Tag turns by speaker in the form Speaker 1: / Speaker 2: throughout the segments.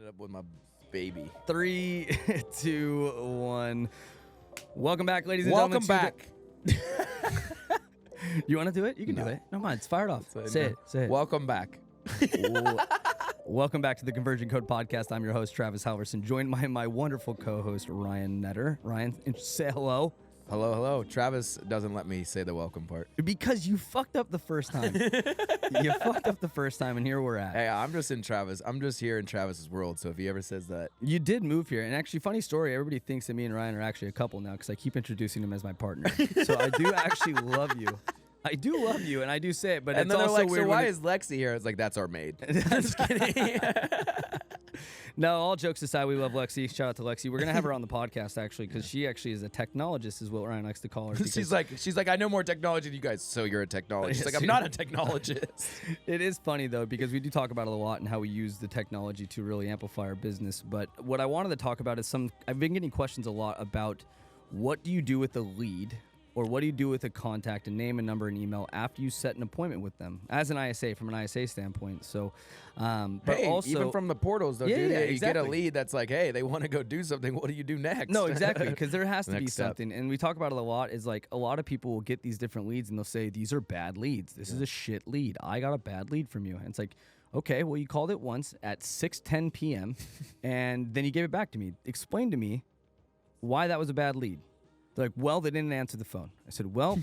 Speaker 1: up with my baby.
Speaker 2: 3, 2, 1. Welcome back, ladies and
Speaker 1: Welcome
Speaker 2: gentlemen.
Speaker 1: back.
Speaker 2: You want to do it? You can do it. No, mind. It's fired off. Say it. Say it.
Speaker 1: Welcome back.
Speaker 2: Welcome back to the Conversion Code Podcast. I'm your host, Travis Halverson, joined by my wonderful co-host, Ryan Netter. Ryan, say hello.
Speaker 1: Hello, hello. Travis doesn't let me say the welcome part.
Speaker 2: Because you fucked up the first time. You fucked up the first time, and here we're at.
Speaker 1: Hey, I'm just here in Travis's world, so if he ever says that.
Speaker 2: You did move here. And actually, funny story, everybody thinks that me and Ryan are actually a couple now because I keep introducing him as my partner. So I do actually love you. I do love you, and I do say it, but
Speaker 1: And
Speaker 2: it's
Speaker 1: then they're
Speaker 2: also
Speaker 1: like,
Speaker 2: weird.
Speaker 1: so why is Lexi here? It's like, that's our maid.
Speaker 2: I'm just kidding. No, all jokes aside, we love Lexi. Shout out to Lexi. We're going to have her on the podcast, actually, because she actually is a technologist, is what Ryan likes to call her.
Speaker 1: She's like, I know more technology than you guys, so you're a technologist. She's like, I'm not a technologist.
Speaker 2: It is funny, though, because we do talk about it a lot and how we use the technology to really amplify our business. But what I wanted to talk about is I've been getting questions a lot about what do you do with the lead, or what do you do with a contact, a name, a number, and email after you set an appointment with them as an ISA, from an ISA standpoint. So, but
Speaker 1: hey,
Speaker 2: also
Speaker 1: even from the portals, though,
Speaker 2: Yeah,
Speaker 1: dude,
Speaker 2: yeah,
Speaker 1: you get a
Speaker 2: exactly.
Speaker 1: lead that's like, hey, they want to go do something. What do you do next?
Speaker 2: No, exactly, because there has to be
Speaker 1: Next step.
Speaker 2: something, and we talk about it a lot. Is like a lot of people will get these different leads, and they'll say these are bad leads. This is a shit lead. I got a bad lead from you, and it's like, okay, well, you called it once at 6:10 p.m. and then you gave it back to me. Explain to me why that was a bad lead. They're like, well, they didn't answer the phone. I said, well,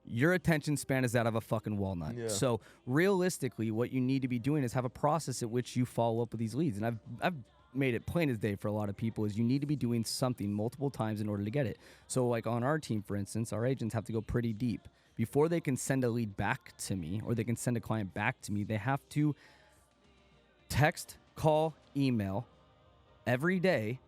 Speaker 2: your attention span is that of a fucking walnut.
Speaker 1: Yeah.
Speaker 2: So realistically, what you need to be doing is have a process at which you follow up with these leads. And I've made it plain as day for a lot of people is you need to be doing something multiple times in order to get it. So like on our team, for instance, our agents have to go pretty deep. Before they can send a lead back to me or they can send a client back to me, they have to text, call, email every day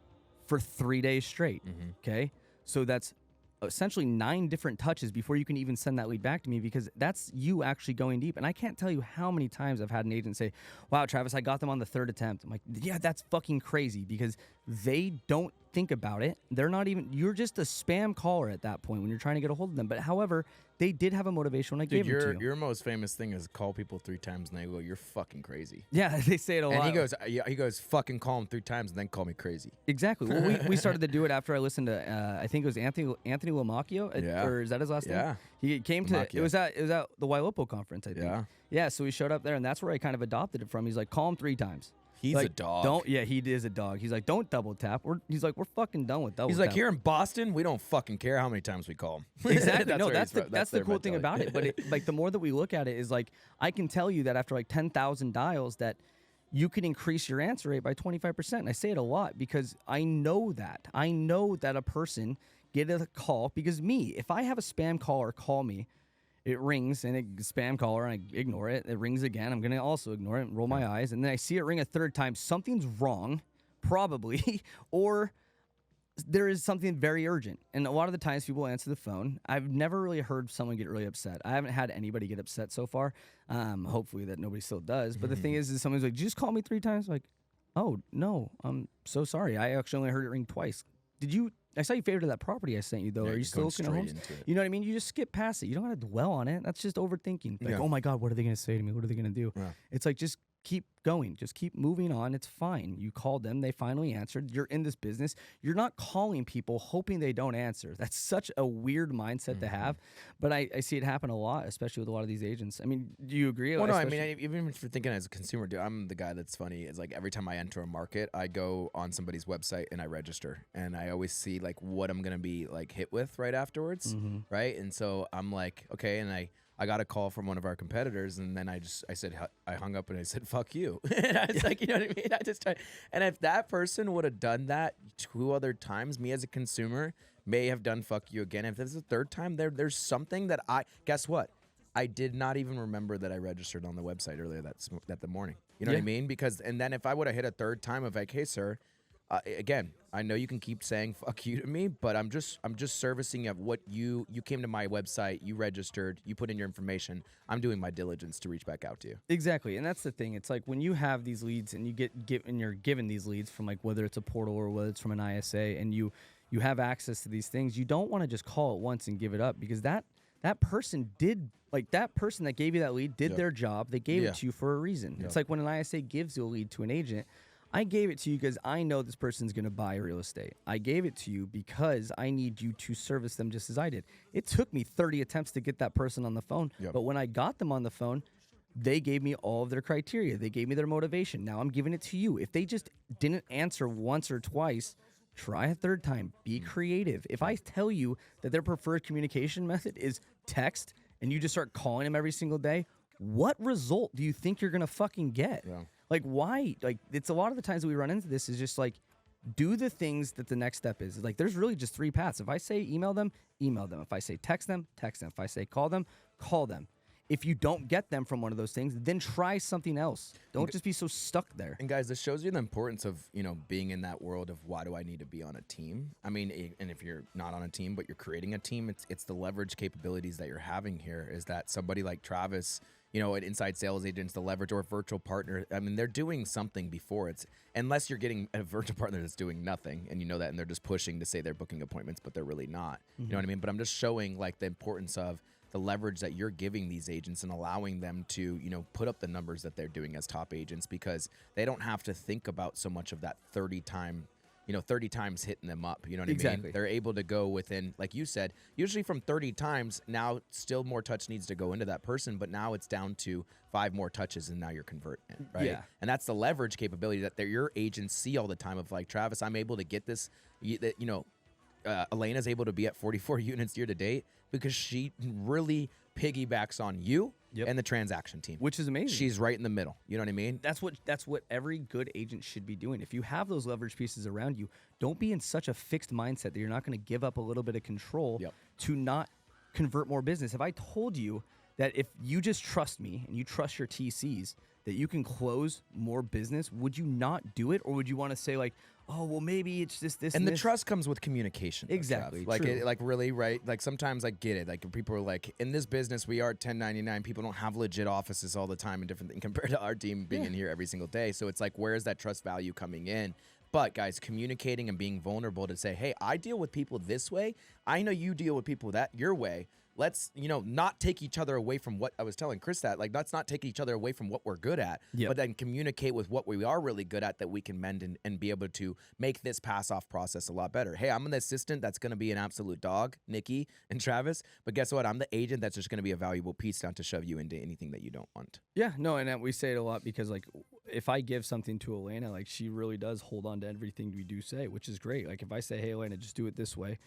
Speaker 2: for 3 days straight. Okay? So that's essentially 9 different touches before you can even send that lead back to me, because that's you actually going deep. And I can't tell you how many times I've had an agent say, wow, Travis, I got them on the 3rd attempt. I'm like, yeah, that's fucking crazy, because they don't think about it. They're not even, you're just a spam caller at that point when you're trying to get a hold of them. But however, they did have a motivation when I
Speaker 1: Dude,
Speaker 2: gave it to you.
Speaker 1: your most famous thing is call people 3 times and they go, you're fucking crazy.
Speaker 2: Yeah, they say it a lot.
Speaker 1: And he goes, fucking call him 3 times and then call me crazy.
Speaker 2: Exactly. Well, we started to do it after I listened to I think it was Anthony Lamacchio,
Speaker 1: Yeah.
Speaker 2: or is that his last name?
Speaker 1: Yeah.
Speaker 2: He came to
Speaker 1: Lamacchio.
Speaker 2: it was at the Wailopo conference, I think.
Speaker 1: Yeah.
Speaker 2: Yeah. So he showed up there, and that's where I kind of adopted it from. He's like, call him 3 times.
Speaker 1: He's
Speaker 2: Like,
Speaker 1: a dog.
Speaker 2: Don't. Yeah, he is a dog. He's like, don't double tap. He's like, we're fucking done with double
Speaker 1: He's
Speaker 2: tap.
Speaker 1: like, here in Boston, we don't fucking care how many times we call him.
Speaker 2: Exactly. No,
Speaker 1: where
Speaker 2: that's
Speaker 1: he's from.
Speaker 2: the
Speaker 1: their
Speaker 2: cool thing
Speaker 1: mentality.
Speaker 2: about it. But like the more that we look at it is like, I can tell you that after like 10,000 dials that you can increase your answer rate by 25%. And I say it a lot because I know that. I know that a person get a call because if I have a spam caller call me, it rings and it spam caller and I ignore it. It rings again. I'm going to also ignore it and roll my eyes. And then I see it ring a 3rd time. Something's wrong, probably, or there is something very urgent. And a lot of the times people answer the phone. I've never really heard someone get really upset. I haven't had anybody get upset so far. Hopefully that nobody still does. But the thing is someone's like, did you just call me 3 times? Like, oh, no, I'm so sorry. I actually only heard it ring twice. I saw you favorited that property I sent you, though.
Speaker 1: Yeah,
Speaker 2: Are you
Speaker 1: you're
Speaker 2: still
Speaker 1: going
Speaker 2: looking at
Speaker 1: straight
Speaker 2: homes?
Speaker 1: into it.
Speaker 2: You know what I mean? You just skip past it. You don't have to dwell on it. That's just overthinking. Like,
Speaker 1: Yeah.
Speaker 2: oh my God, what are they going to say to me? What are they going to do?
Speaker 1: Yeah.
Speaker 2: It's like, just keep going. Just keep moving on. It's fine. You called them. They finally answered. You're in this business. You're not calling people hoping they don't answer. That's such a weird mindset to have. But I see it happen a lot, especially with a lot of these agents. I mean, do you agree?
Speaker 1: Well, no, I
Speaker 2: Especially-
Speaker 1: mean, even if you're thinking as a consumer, dude, I'm the guy that's funny. It's like every time I enter a market, I go on somebody's website and I register, and I always see like what I'm gonna be like hit with right afterwards, right? And so I'm like, okay, and I got a call from one of our competitors, and then I hung up and I said, fuck you. And I was like, you know what I mean? I just tried. And if that person would have done that 2 other times, me as a consumer may have done fuck you again. If this is the 3rd time, there's something that guess what? I did not even remember that I registered on the website earlier that the morning. You know what I
Speaker 2: Yeah.
Speaker 1: mean? Because, and then if I would have hit a 3rd time of like, hey, sir, again, I know you can keep saying fuck you to me, but I'm just servicing of what you came to my website, you registered, you put in your information. I'm doing my diligence to reach back out to you.
Speaker 2: Exactly, and that's the thing. It's like when you have these leads and you're given these leads from like whether it's a portal or whether it's from an ISA, and you have access to these things, you don't want to just call it once and give it up, because that person that gave you that lead did
Speaker 1: Yep.
Speaker 2: their job. They gave
Speaker 1: Yeah.
Speaker 2: it to you for a reason.
Speaker 1: Yep.
Speaker 2: It's like when an ISA gives you a lead to an agent. I gave it to you because I know this person's going to buy real estate. I gave it to you because I need you to service them just as I did. It took me 30 attempts to get that person on the phone.
Speaker 1: Yep.
Speaker 2: But when I got them on the phone, they gave me all of their criteria. They gave me their motivation. Now I'm giving it to you. If they just didn't answer once or twice, try a third time. Be creative. If I tell you that their preferred communication method is text and you just start calling them every single day, what result do you think you're going to fucking get?
Speaker 1: Yeah.
Speaker 2: Like, why? Like, it's a lot of the times that we run into this is just like, do the things that the next step is. Like, there's really just 3 paths. If I say email them, email them. If I say text them, text them. If I say call them, call them. If you don't get them from one of those things, then try something else. Don't just be so stuck there.
Speaker 1: And guys, this shows you the importance of, being in that world of why do I need to be on a team? I mean, and if you're not on a team, but you're creating a team, it's the leverage capabilities that you're having here is that somebody like Travis, an inside sales agent's the leverage or a virtual partner. I mean, they're doing something before unless you're getting a virtual partner that's doing nothing and you know that, and they're just pushing to say they're booking appointments, but they're really not. You know what I mean? But I'm just showing like the importance of the leverage that you're giving these agents and allowing them to, put up the numbers that they're doing as top agents because they don't have to think about so much of that 30 times hitting them up. You know what I mean? They're able to go within, like you said, usually from 30 times, now still more touch needs to go into that person, but now it's down to 5 more touches and now you're converting it, right?
Speaker 2: Yeah.
Speaker 1: And that's the leverage capability that your agents see all the time of like, Travis, I'm able to get this, Elena's able to be at 44 units year to date because she really piggybacks on you and the transaction team,
Speaker 2: Which is amazing.
Speaker 1: She's right in the middle. You know what I mean?
Speaker 2: That's what every good agent should be doing. If you have those leverage pieces around you, don't be in such a fixed mindset that you're not going to give up a little bit of control to not convert more business. If I told you that if you just trust me and you trust your TCs that you can close more business, would you not do it? Or would you want to say like, oh, well, maybe it's just this
Speaker 1: and the
Speaker 2: this.
Speaker 1: trust comes with communication.
Speaker 2: Exactly.
Speaker 1: Like,
Speaker 2: true.
Speaker 1: really, right? Like sometimes I get it. Like people are like, in this business, we are 1099. People don't have legit offices all the time and different things compared to our team being in here every single day. So it's like, where is that trust value coming in? But guys, communicating and being vulnerable to say, hey, I deal with people this way. I know you deal with people your way. Let's, not take each other away from what I was telling Chris that, like, let's not take each other away from what we're good at, but then communicate with what we are really good at that we can mend and be able to make this pass-off process a lot better. Hey, I'm an assistant that's going to be an absolute dog, Nikki and Travis, but guess what? I'm the agent that's just going to be a valuable piece down to shove you into anything that you don't want.
Speaker 2: Yeah, no, and we say it a lot because, like, if I give something to Elena, like, she really does hold on to everything we do say, which is great. Like, if I say, hey, Elena, just do it this way,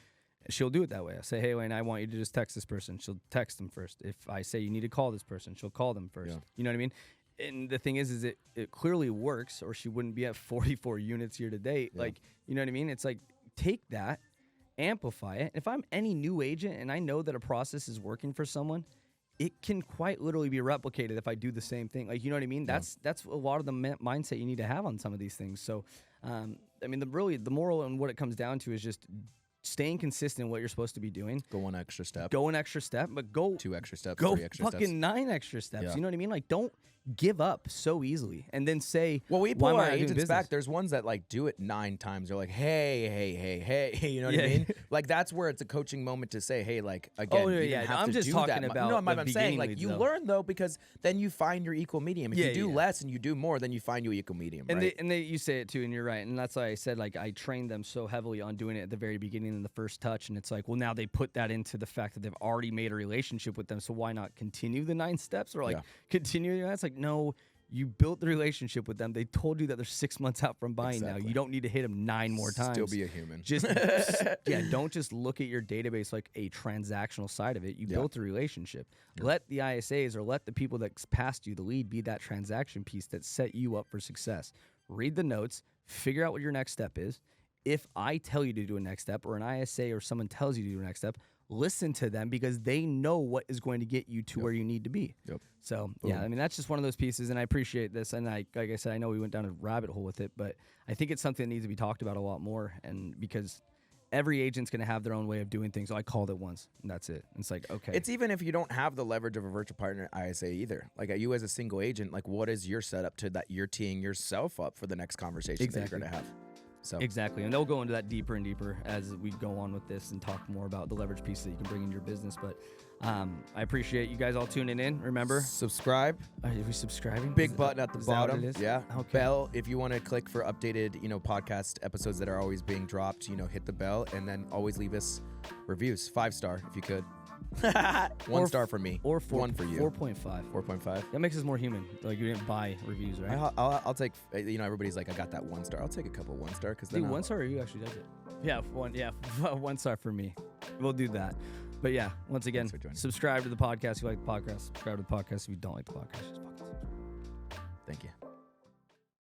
Speaker 2: she'll do it that way. I say, hey, Elena, I want you to just text this person. She'll text them first. If I say you need to call this person, she'll call them first. Yeah. You know what I mean? And the thing is it clearly works, or she wouldn't be at 44 units year to date. Yeah. Like, you know what I mean? It's like, take that, amplify it. If I'm any new agent and I know that a process is working for someone, it can quite literally be replicated if I do the same thing. Like, you know what I mean? Yeah. That's a lot of the mindset you need to have on some of these things. So, I mean, the moral and what it comes down to is just staying consistent in what you're supposed to be doing.
Speaker 1: Go one extra step,
Speaker 2: but go
Speaker 1: 2 extra steps,
Speaker 2: go
Speaker 1: 3 extra
Speaker 2: fucking
Speaker 1: steps.
Speaker 2: 9 extra steps.
Speaker 1: Yeah.
Speaker 2: You know what I mean? Like, don't give up so easily and then say,
Speaker 1: well, we pull
Speaker 2: why am I
Speaker 1: our
Speaker 2: not doing
Speaker 1: agents
Speaker 2: business?
Speaker 1: back. There's ones that like do it 9 times. They're like, hey, you know what I mean? Like, that's where it's a coaching moment to say, hey, like, again, you didn't have
Speaker 2: I'm
Speaker 1: to
Speaker 2: just
Speaker 1: do
Speaker 2: talking
Speaker 1: that.
Speaker 2: about
Speaker 1: No,
Speaker 2: the
Speaker 1: I'm saying, like,
Speaker 2: leads,
Speaker 1: you
Speaker 2: though.
Speaker 1: learn though, because then you find your equal medium. If you do less and you do more, then you find your equal medium.
Speaker 2: And
Speaker 1: right?
Speaker 2: you say it too, and you're right. And that's why I said, like, I trained them so heavily on doing it at the very beginning in the first touch. And it's like, well, now they put that into the fact that they've already made a relationship with them. So why not continue the 9 steps or like continue? That's like, no, you built the relationship with them. They told you that they're 6 months out from buying now. You don't need to hit them 9 more times.
Speaker 1: Still be a human.
Speaker 2: Just don't just look at your database like a transactional side of it. You built a relationship. Let the ISAs or let the people that passed you the lead be that transaction piece that set you up for success. Read the notes, figure out what your next step is. If I tell you to do a next step, or an ISA or someone tells you to do a next step, listen to them because they know what is going to get you to where you need to be. So, yeah, I mean, that's just one of those pieces, and I appreciate this. And like I said, I know we went down a rabbit hole with it, but I think it's something that needs to be talked about a lot more, and because every agent's going to have their own way of doing things. So I called it once, and that's it. And it's like, okay.
Speaker 1: It's even if you don't have the leverage of a virtual partner ISA either. Like, you as a single agent, like, what is your setup to that you're teeing yourself up for the next conversation that you're going to have? So
Speaker 2: Exactly. And they'll go into that deeper and deeper as we go on with this and talk more about the leverage piece that you can bring into your business. But I appreciate you guys all tuning in. Remember,
Speaker 1: subscribe.
Speaker 2: are we subscribing?
Speaker 1: Big button at the
Speaker 2: is that what
Speaker 1: bottom.
Speaker 2: it is?
Speaker 1: Yeah.
Speaker 2: Okay.
Speaker 1: Bell. If you want to click for updated, podcast episodes that are always being dropped, hit the bell, and then always leave us reviews. 5-star if you could. 1 star for me.
Speaker 2: Or
Speaker 1: 1 for you.
Speaker 2: 4.5.
Speaker 1: 4.5.
Speaker 2: That makes us more human. Like, you didn't buy reviews, right?
Speaker 1: I'll take. Everybody's like, I got that 1 star. I'll take a couple 1 star because then
Speaker 2: Dude, 1 star or you actually does it? Yeah, 1 star for me. We'll do that. But yeah, once again,
Speaker 1: Thanks for joining.
Speaker 2: subscribe to the podcast if you like the podcast. Subscribe to the podcast if you don't like the podcast. Just fucking subscribe.
Speaker 1: Thank you.